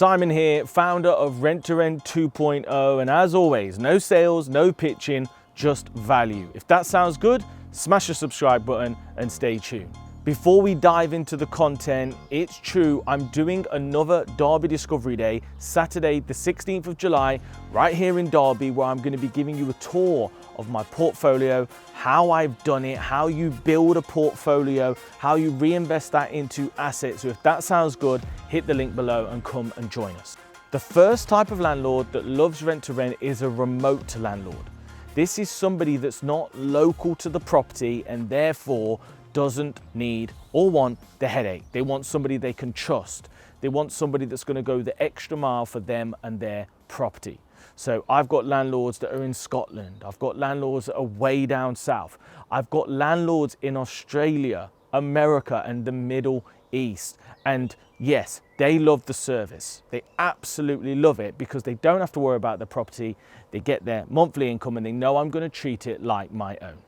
Simon here, founder of Rent to Rent 2.0, and as always, no sales, no pitching, just value. If that sounds good, smash the subscribe button and stay tuned. Before we dive into the content, it's true, I'm doing another Derby Discovery Day, Saturday the 16th of July, right here in Derby, where I'm going to be giving you a tour of my portfolio, how I've done it, how you build a portfolio, how you reinvest that into assets. So if that sounds good, hit the link below and come and join us. The first type of landlord that loves rent to rent is a remote landlord. This is somebody that's not local to the property and therefore doesn't need or want the headache. They want somebody they can trust. They want somebody that's going to go the extra mile for them and their property. So I've got landlords that are in Scotland. I've got landlords that are way down south. I've got landlords in Australia, America, and the Middle East. And yes, they love the service. They absolutely love it because they don't have to worry about the property. They get their monthly income and they know I'm going to treat it like my own.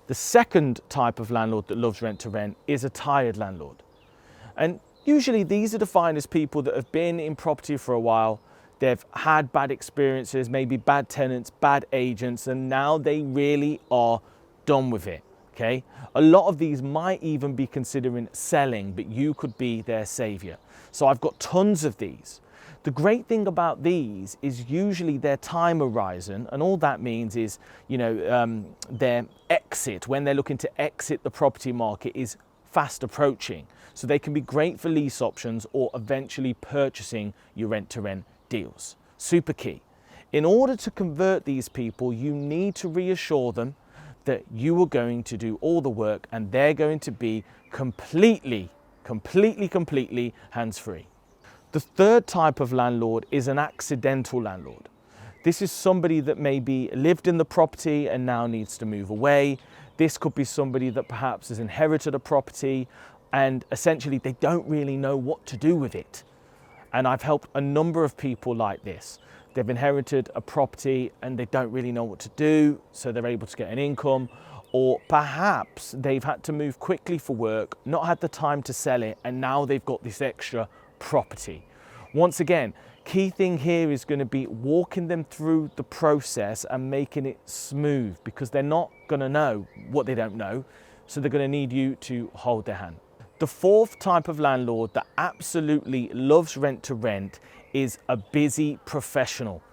The second type of landlord that loves rent to rent is a tired landlord. And usually these are defined as people that have been in property for a while. They've had bad experiences, maybe bad tenants, bad agents, and now they really are done with it, okay? A lot of these might even be considering selling, but you could be their savior. So I've got tons of these. The great thing about these is usually their time horizon, and all that means is, their exit, when they're looking to exit the property market, is fast approaching. So they can be great for lease options or eventually purchasing your rent to rent deals. Super key. In order to convert these people, you need to reassure them that you are going to do all the work and they're going to be completely hands-free. The third type of landlord is an accidental landlord. This is somebody that maybe lived in the property and now needs to move away. This could be somebody that perhaps has inherited a property and essentially they don't really know what to do with it. And I've helped a number of people like this. They've inherited a property and they don't really know what to do, so they're able to get an income, or perhaps they've had to move quickly for work, not had the time to sell it, and now they've got this extra property. Once again, key thing here is going to be walking them through the process and making it smooth, because they're not going to know what they don't know, so they're going to need you to hold their hand. The fourth type of landlord that absolutely loves rent to rent is a busy professional.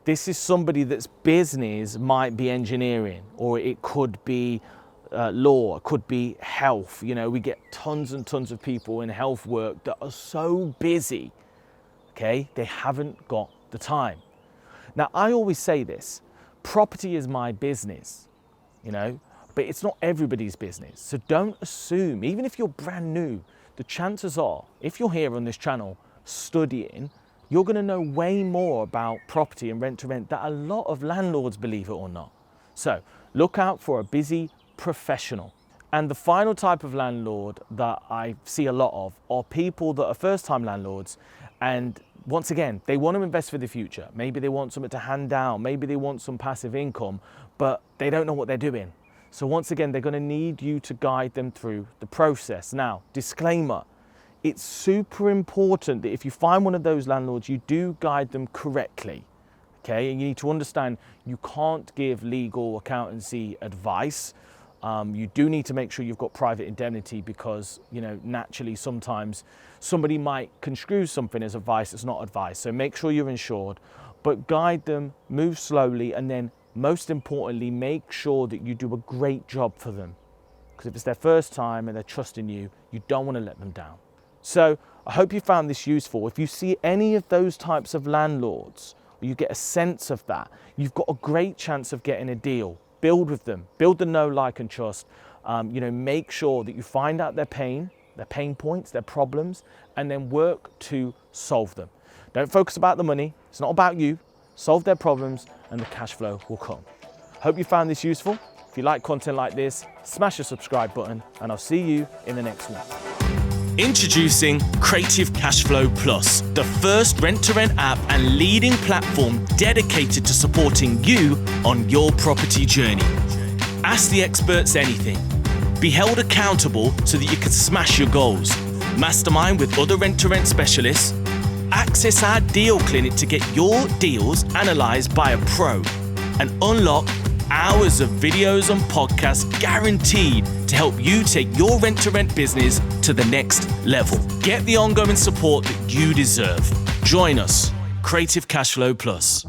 This is somebody that's business might be engineering, or it could be law, it could be health. We get tons and tons of people in health work that are so busy, okay, they haven't got the time. Now, I always say this, property is my business, but it's not everybody's business. So don't assume, even if you're brand new, the chances are, if you're here on this channel studying, you're going to know way more about property and rent to rent than a lot of landlords, believe it or not. So look out for a busy professional. And the final type of landlord that I see a lot of are people that are first-time landlords, and once again, they want to invest for the future. Maybe they want something to hand down, maybe they want some passive income, but they don't know what they're doing. So once again, they're going to need you to guide them through the process. Now, disclaimer, it's super important that if you find one of those landlords, you do guide them correctly, okay? And you need to understand you can't give legal accountancy advice. You do need to make sure you've got private indemnity because, naturally sometimes somebody might construe something as advice that's not advice. So make sure you're insured, but guide them, move slowly, and then most importantly, make sure that you do a great job for them. Because if it's their first time and they're trusting you, you don't want to let them down. So I hope you found this useful. If you see any of those types of landlords, or you get a sense of that, you've got a great chance of getting a deal. Build with them, build the know, like, and trust. Make sure that you find out their pain points, their problems, and then work to solve them. Don't focus about the money. It's not about you. Solve their problems and the cash flow will come. Hope you found this useful. If you like content like this, smash the subscribe button and I'll see you in the next one. Introducing Creative Cashflow Plus, the first rent-to-rent app and leading platform dedicated to supporting you on your property journey. Ask the experts anything. Be held accountable so that you can smash your goals. Mastermind with other rent-to-rent specialists. access our deal clinic to get your deals analysed by a pro and unlock hours of videos and podcasts guaranteed to help you take your rent-to-rent business to the next level. Get the ongoing support that you deserve. Join us, Creative Cashflow Plus.